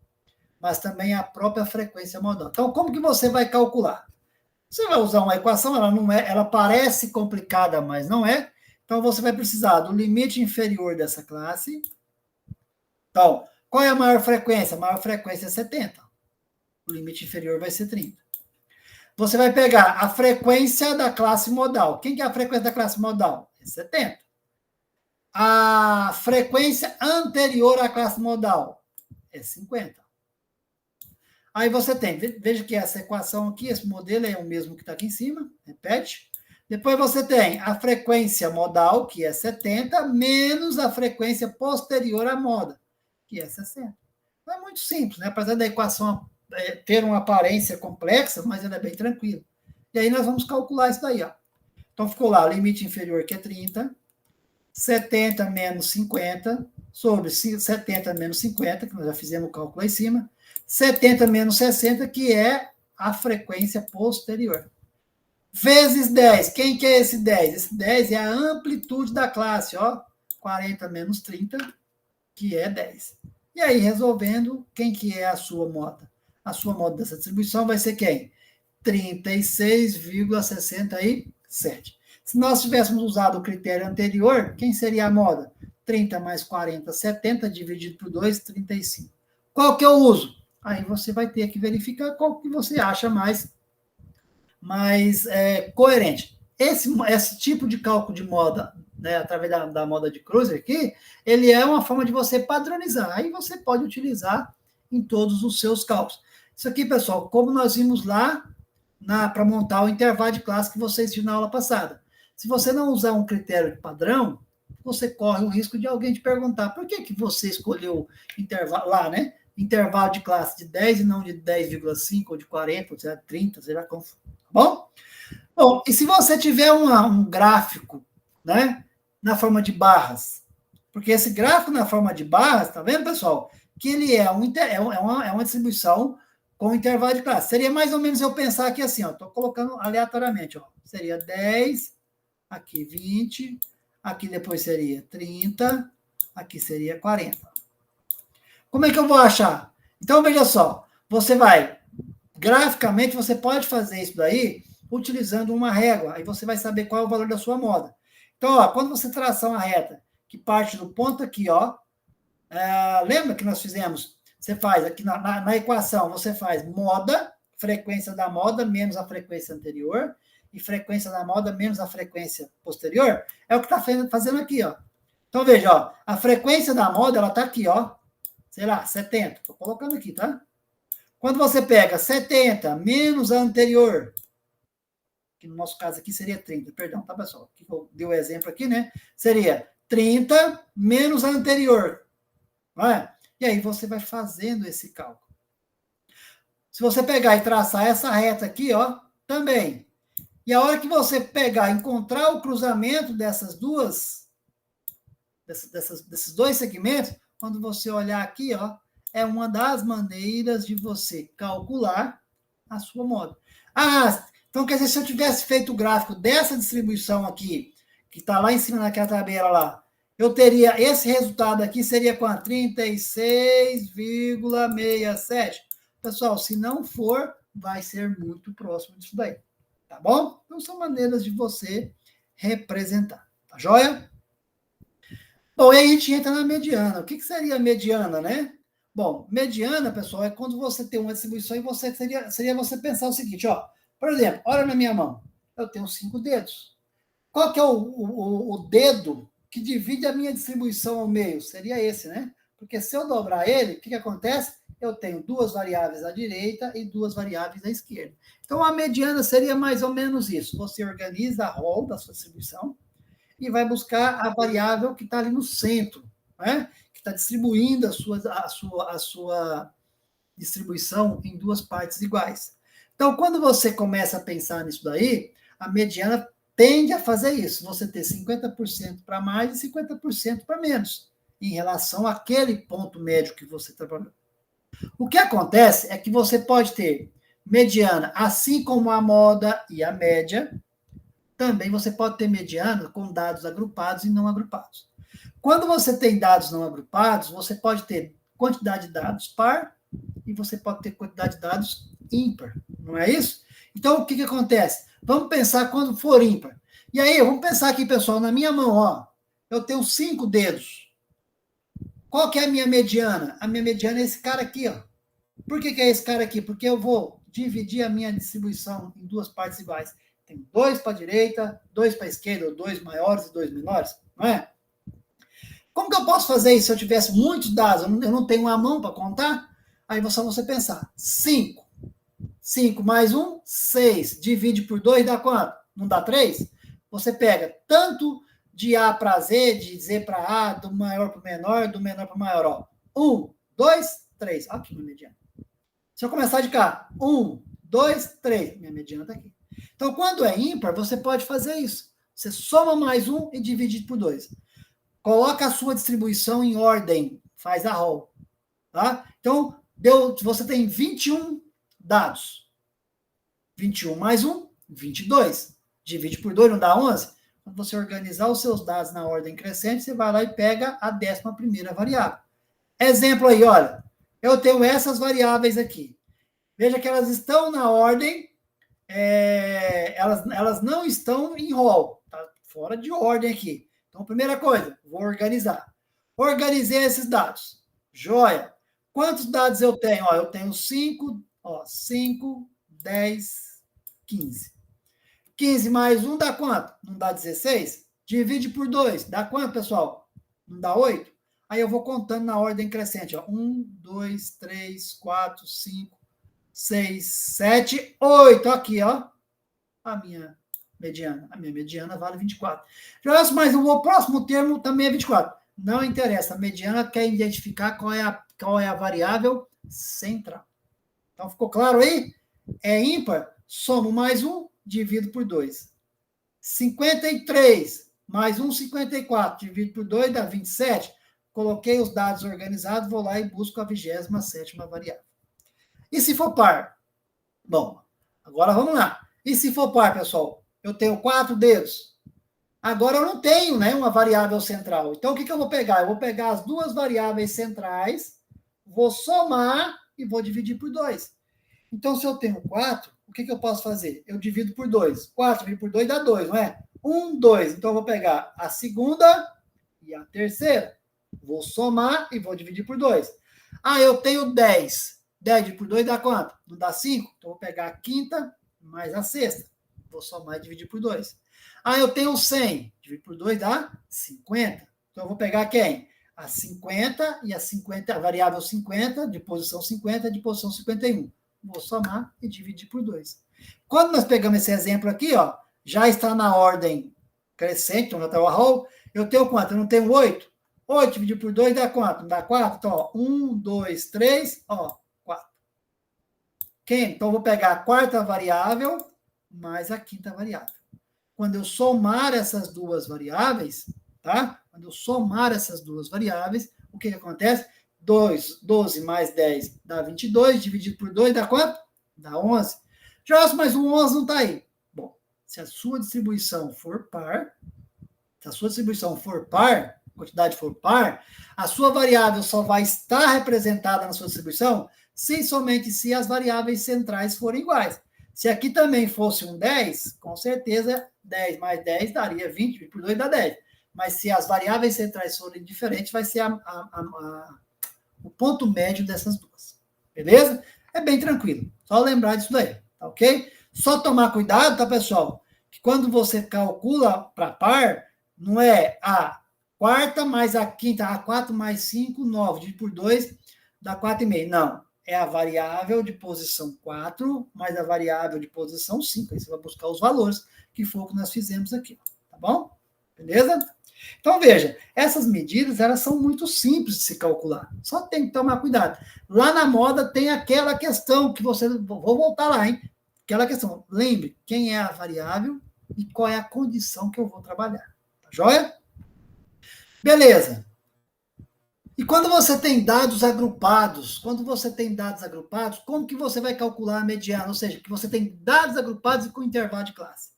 mas também a própria frequência modal. Então, como que você vai calcular? Você vai usar uma equação, ela parece complicada, mas não é. Então, você vai precisar do limite inferior dessa classe. Então, qual é a maior frequência? A maior frequência é 70. O limite inferior vai ser 30. Você vai pegar a frequência da classe modal. Quem que é a frequência da classe modal? É 70. A frequência anterior à classe modal é 50. Aí você tem, veja que essa equação aqui, esse modelo é o mesmo que está aqui em cima, repete. Depois você tem a frequência modal, que é 70, menos a frequência posterior à moda, que é 60. Então é muito simples, né? Apesar da equação ter uma aparência complexa, mas ela é bem tranquila. E aí nós vamos calcular isso daí, ó. Então ficou lá, limite inferior que é 30, 70 menos 50, sobre 70 menos 50, que nós já fizemos o cálculo lá em cima, 70 menos 60, que é a frequência posterior. Vezes 10. Quem que é esse 10? Esse 10 é a amplitude da classe, ó. 40 menos 30, que é 10. E aí, resolvendo, quem que é a sua moda? A sua moda dessa distribuição vai ser quem? 36,67. Se nós tivéssemos usado o critério anterior, quem seria a moda? 30 mais 40, 70, dividido por 2, 35. Qual que eu uso? Aí você vai ter que verificar qual que você acha mais coerente. Esse tipo de cálculo de moda, né, através da moda de Kruser aqui, ele é uma forma de você padronizar. Aí você pode utilizar em todos os seus cálculos. Isso aqui, pessoal, como nós vimos lá para montar o intervalo de classe que vocês viram na aula passada. Se você não usar um critério de padrão, você corre o risco de alguém te perguntar por que você escolheu intervalo lá, né? Intervalo de classe de 10 e não de 10,5 ou de 40, ou de 30, sei lá como for. Tá bom? Bom, e se você tiver um gráfico, né, na forma de barras, porque esse gráfico na forma de barras, tá vendo, pessoal? Que ele é uma distribuição com intervalo de classe. Seria mais ou menos eu pensar aqui assim, ó, estou colocando aleatoriamente, ó. Seria 10, aqui 20, aqui depois seria 30, aqui seria 40. Como é que eu vou achar? Então, veja só, graficamente, você pode fazer isso daí utilizando uma régua, aí você vai saber qual é o valor da sua moda. Então, ó, quando você traçar uma reta que parte do ponto aqui, ó, lembra que nós fizemos? Você faz aqui na equação, você faz moda, frequência da moda menos a frequência anterior, e frequência da moda menos a frequência posterior, é o que está fazendo aqui, ó. Então, veja, ó, a frequência da moda, ela está aqui, ó, sei lá, 70. Estou colocando aqui, tá? Quando você pega 70 menos a anterior, que no nosso caso aqui seria 30, perdão, tá, pessoal? Que eu dei o exemplo aqui, né? Seria 30 menos a anterior. Não é? E aí você vai fazendo esse cálculo. Se você pegar e traçar essa reta aqui, ó, também. E a hora que você pegar, encontrar o cruzamento desses dois segmentos, quando você olhar aqui, ó, é uma das maneiras de você calcular a sua moda. Então quer dizer, se eu tivesse feito o gráfico dessa distribuição aqui, que está lá em cima naquela tabela lá, eu teria esse resultado aqui, seria quanto? 36,67. Pessoal, se não for, vai ser muito próximo disso daí. Tá bom? Então são maneiras de você representar. Tá joia? Bom, aí a gente entra na mediana. O que seria a mediana, né? Bom, mediana, pessoal, é quando você tem uma distribuição e seria você pensar o seguinte, ó. Por exemplo, olha na minha mão. Eu tenho 5 dedos. Qual que é o dedo que divide a minha distribuição ao meio? Seria esse, né? Porque se eu dobrar ele, o que acontece? eu tenho duas variáveis à direita e duas variáveis à esquerda. Então, a mediana seria mais ou menos isso. Você organiza a rol da sua distribuição e vai buscar a variável que está ali no centro, né? Que está distribuindo a sua distribuição em duas partes iguais. Então, quando você começa a pensar nisso daí, a mediana tende a fazer isso, você ter 50% para mais e 50% para menos, em relação àquele ponto médio que você trabalhou. O que acontece é que você pode ter mediana, assim como a moda e a média, também você pode ter mediana com dados agrupados e não agrupados. Quando você tem dados não agrupados, você pode ter quantidade de dados par e você pode ter quantidade de dados ímpar, não é isso? Então, o que acontece? Vamos pensar quando for ímpar. E aí, vamos pensar aqui, pessoal, na minha mão, ó, eu tenho 5 dedos. Qual que é a minha mediana? A minha mediana é esse cara aqui, ó. Por que é esse cara aqui? Porque eu vou dividir a minha distribuição em duas partes iguais. Tem 2 para a direita, 2 para a esquerda, ou 2 maiores e 2 menores, não é? Como que eu posso fazer isso se eu tivesse muitos dados? Eu não tenho uma mão para contar? Aí só você pensar. 5. 5 mais 1, 6. Divide por 2, dá quanto? Não dá 3? Você pega tanto de A para Z, de Z para A, do maior para o menor, do menor para o maior. 1, 2, 3. Olha aqui minha mediana. Se eu começar de cá, 1, 2, 3. Minha mediana está aqui. Então, quando é ímpar, você pode fazer isso. Você soma mais 1 e divide por 2. Coloca a sua distribuição em ordem. Faz a rol. Tá? Então, você tem 21 dados. 21 mais 1, 22. Divide por 2, não dá 11? Quando você organizar os seus dados na ordem crescente, você vai lá e pega a 11ª variável. Exemplo aí, olha. Eu tenho essas variáveis aqui. Veja que elas estão na ordem, elas não estão em rol. Tá fora de ordem aqui. Então, primeira coisa, vou organizar. Organizei esses dados. Joia. Quantos dados eu tenho? Ó, eu tenho 5, 10, 15. 15 mais 1 dá quanto? Não dá 16? Divide por 2. Dá quanto, pessoal? Não dá 8? Aí eu vou contando na ordem crescente. 1, 2, 3, 4, 5, 6, 7, 8. Aqui, ó. A minha mediana. A minha mediana vale 24. Mas o próximo termo também é 24. Não interessa. A mediana quer identificar qual é a variável central. Então, ficou claro aí? É ímpar? Somo mais 1, divido por 2. 53 mais 1, 54. Divido por 2, dá 27. Coloquei os dados organizados, vou lá e busco a 27ª variável. E se for par? Bom, agora vamos lá. E se for par, pessoal? Eu tenho 4 dedos. Agora eu não tenho, né, uma variável central. Então, o que eu vou pegar? Eu vou pegar as duas variáveis centrais, vou somar e vou dividir por 2. Então, se eu tenho 4, o que eu posso fazer? Eu divido por 2. 4 dividido por 2 dá 2, não é? 1, 2. Então, eu vou pegar a segunda e a terceira. Vou somar e vou dividir por 2. Ah, eu tenho 10. 10 dividido por 2 dá quanto? Não dá 5? Então, eu vou pegar a quinta mais a sexta. Vou somar e dividir por 2. Ah, eu tenho 100. Dividir por 2 dá 50. Então, eu vou pegar quem? A 50 e a 50, a variável 50, de posição 50, de posição 51. Vou somar e dividir por 2. Quando nós pegamos esse exemplo aqui, ó, já está na ordem crescente, então já está o arrow, eu tenho quanto? Eu não tenho 8? 8 dividido por 2 dá quanto? Não dá 4? Então, ó, 1, 2, 3, ó, 4. Então, eu vou pegar a quarta variável mais a quinta variável. Quando eu somar essas duas variáveis, tá? Quando eu somar essas duas variáveis, o que acontece? 12 mais 10 dá 22, dividido por 2 dá quanto? Dá 11. Já, mas o 11 não está aí. Bom, se a sua distribuição for par, quantidade for par, a sua variável só vai estar representada na sua distribuição somente se as variáveis centrais forem iguais. Se aqui também fosse um 10, com certeza 10 mais 10 daria 20, por 2 dá 10. Mas se as variáveis centrais forem diferentes, vai ser o ponto médio dessas duas. Beleza? É bem tranquilo. Só lembrar disso daí, tá ok? Só tomar cuidado, tá, pessoal? Que quando você calcula para par, não é a quarta mais a quinta, a 4 mais 5, 9, dividido por 2, dá 4,5. Não. é a variável de posição 4 mais a variável de posição 5. Aí você vai buscar os valores, que foi o que nós fizemos aqui. Tá bom? Beleza? Então, veja, essas medidas, elas são muito simples de se calcular. Só tem que tomar cuidado. Lá na moda tem aquela questão que você... Vou voltar lá, hein? Aquela questão. Lembre, quem é a variável e qual é a condição que eu vou trabalhar. Tá joia? Beleza. E quando você tem dados agrupados, como que você vai calcular a mediana? Ou seja, que você tem dados agrupados e com intervalo de classe.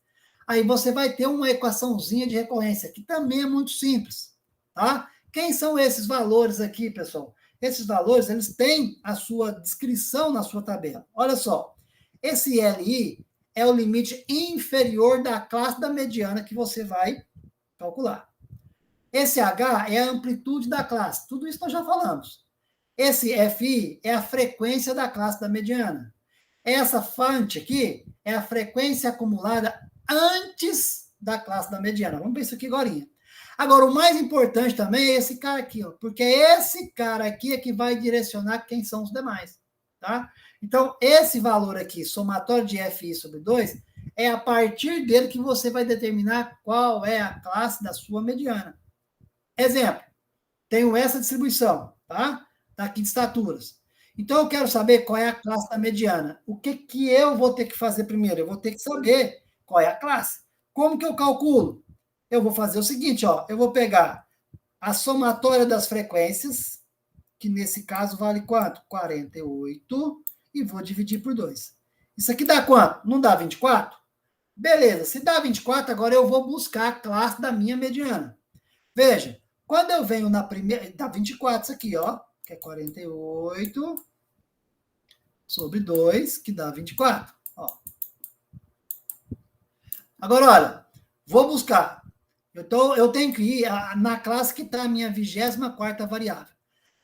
Aí você vai ter uma equaçãozinha de recorrência, que também é muito simples, tá? Quem são esses valores aqui, pessoal? Esses valores, eles têm a sua descrição na sua tabela. Olha só, esse LI é o limite inferior da classe da mediana que você vai calcular. Esse H é a amplitude da classe, tudo isso nós já falamos. Esse FI é a frequência da classe da mediana. Essa FANT aqui é a frequência acumulada antes da classe da mediana. Vamos ver isso aqui agora. Agora, o mais importante também é esse cara aqui, ó, porque esse cara aqui é que vai direcionar quem são os demais, tá? Então, esse valor aqui, somatório de FI sobre 2, é a partir dele que você vai determinar qual é a classe da sua mediana. Exemplo, tenho essa distribuição, tá? Tá aqui de estaturas. Então, eu quero saber qual é a classe da mediana. O que eu vou ter que fazer primeiro? Eu vou ter que saber qual é a classe. Como que eu calculo? Eu vou fazer o seguinte, ó, eu vou pegar a somatória das frequências, que nesse caso vale quanto? 48, e vou dividir por 2. Isso aqui dá quanto? Não dá 24? Beleza, se dá 24, agora eu vou buscar a classe da minha mediana. Veja, quando eu venho na primeira, dá 24 isso aqui, ó, que é 48 sobre 2, que dá 24. Ó. Agora, olha, vou buscar. Eu tenho que ir na classe que está a minha 24ª variável.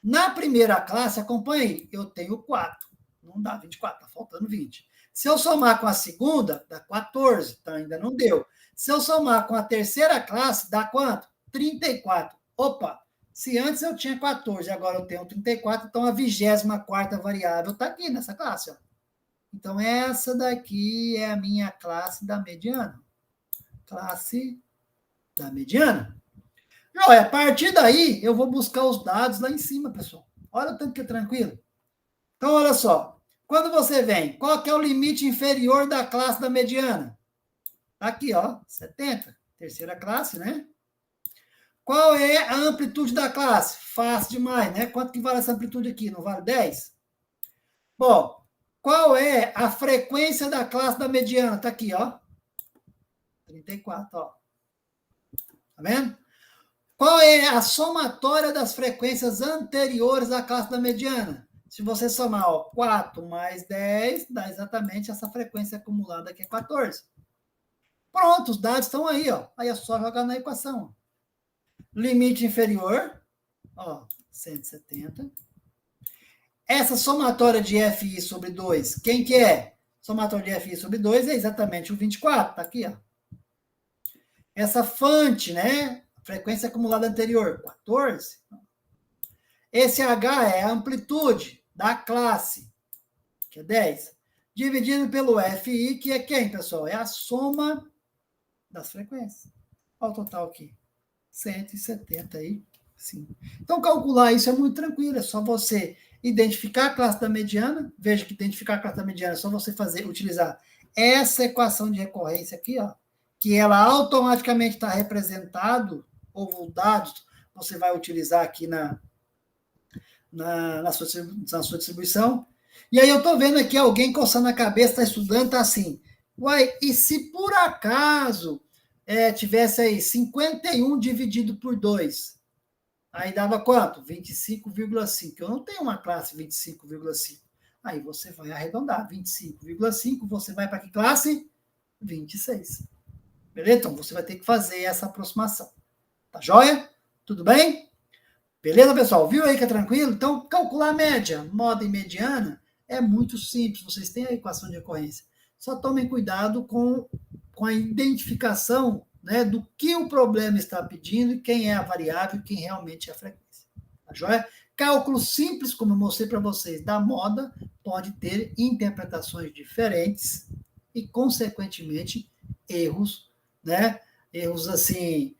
Na primeira classe, acompanha aí, eu tenho 4. Não dá 24, está faltando 20. Se eu somar com a segunda, dá 14, então ainda não deu. Se eu somar com a terceira classe, dá quanto? 34. Opa, se antes eu tinha 14, agora eu tenho 34, então a 24ª variável está aqui nessa classe. Ó. Então, essa daqui é a minha classe da mediana. Classe da mediana. Olha, a partir daí, eu vou buscar os dados lá em cima, pessoal. Olha o tanto que é tranquilo. Então, olha só. Quando você vem, qual que é o limite inferior da classe da mediana? Tá aqui, ó, 70. Terceira classe, né? Qual é a amplitude da classe? Fácil demais, né? Quanto que vale essa amplitude aqui? Não vale 10? Bom, qual é a frequência da classe da mediana? Tá aqui, ó. 34, ó. Tá vendo? Qual é a somatória das frequências anteriores à classe da mediana? Se você somar, ó, 4 mais 10, dá exatamente essa frequência acumulada que é 14. Pronto, os dados estão aí, ó. Aí é só jogar na equação. Limite inferior, ó, 170. Essa somatória de FI sobre 2, quem que é? Somatória de FI sobre 2 é exatamente o 24, tá aqui, ó. Essa FANT, né? Frequência acumulada anterior, 14. Esse H é a amplitude da classe, que é 10, dividido pelo FI, que é quem, pessoal? É a soma das frequências. Olha o total aqui, 175. Então, calcular isso é muito tranquilo, é só você identificar a classe da mediana. Veja que identificar a classe da mediana é só você utilizar essa equação de recorrência aqui, ó, que ela automaticamente está representado, ou dados, você vai utilizar aqui na sua distribuição. E aí eu estou vendo aqui alguém coçando a cabeça, está estudando, está assim, uai, e se por acaso tivesse aí 51 dividido por 2, aí dava quanto? 25,5. Eu não tenho uma classe 25,5. Aí você vai arredondar, 25,5, você vai para que classe? 26. Beleza? Então, você vai ter que fazer essa aproximação. Tá joia? Tudo bem? Beleza, pessoal? Viu aí que é tranquilo? Então, calcular a média, moda e mediana, é muito simples. Vocês têm a equação de recorrência. Só tomem cuidado com a identificação, né, do que o problema está pedindo e quem é a variável e quem realmente é a frequência. tá joia? Cálculo simples, como eu mostrei para vocês, da moda, pode ter interpretações diferentes e, consequentemente, erros, né? Erros, assim,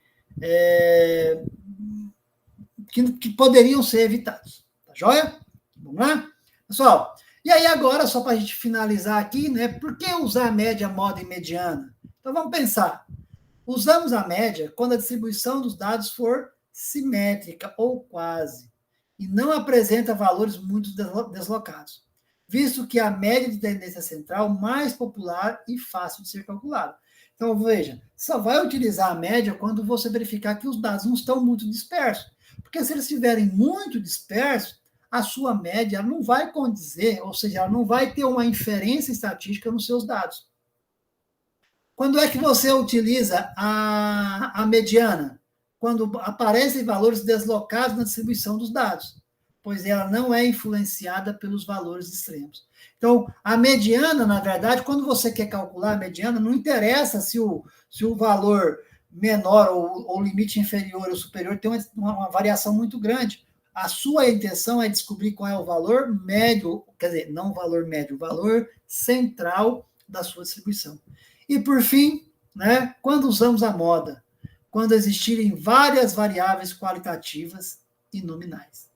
que poderiam ser evitados, tá joia? Vamos lá? Pessoal, e aí agora, só para a gente finalizar aqui, né? Por que usar média, moda e mediana? Então, vamos pensar. Usamos a média quando a distribuição dos dados for simétrica ou quase, e não apresenta valores muito deslocados, visto que a média de tendência central mais popular e fácil de ser calculada. Então, veja, só vai utilizar a média quando você verificar que os dados não estão muito dispersos, porque se eles estiverem muito dispersos, a sua média não vai condizer, ou seja, ela não vai ter uma inferência estatística nos seus dados. Quando é que você utiliza a mediana? Quando aparecem valores deslocados na distribuição dos dados, pois ela não é influenciada pelos valores extremos. Então, a mediana, na verdade, quando você quer calcular a mediana, não interessa se o valor menor ou limite inferior ou superior tem uma variação muito grande. A sua intenção é descobrir qual é o valor médio, quer dizer, não o valor médio, o valor central da sua distribuição. E, por fim, né, quando usamos a moda? Quando existirem várias variáveis qualitativas e nominais.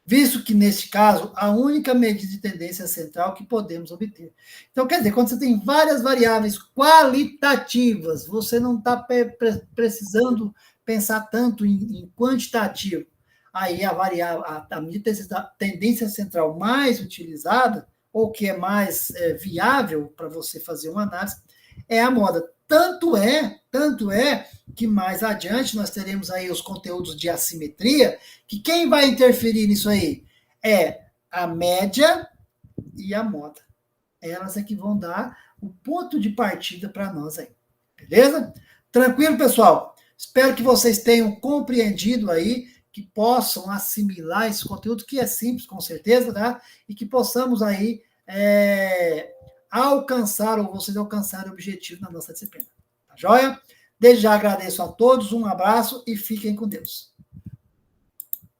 Visto que, neste caso, a única medida de tendência central que podemos obter. Então, quer dizer, quando você tem várias variáveis qualitativas, você não está precisando pensar tanto em quantitativo. Aí a variável, a medida de tendência central mais utilizada, ou que é mais viável para você fazer uma análise, é a moda. Tanto é que mais adiante nós teremos aí os conteúdos de assimetria, que quem vai interferir nisso aí é a média e a moda. Elas é que vão dar o ponto de partida para nós aí. Beleza? Tranquilo, pessoal? Espero que vocês tenham compreendido aí, que possam assimilar esse conteúdo, que é simples, com certeza, tá? E que possamos aí alcançar, ou vocês alcançarem o objetivo na nossa disciplina. Tá joia? Desde já agradeço a todos, um abraço e fiquem com Deus.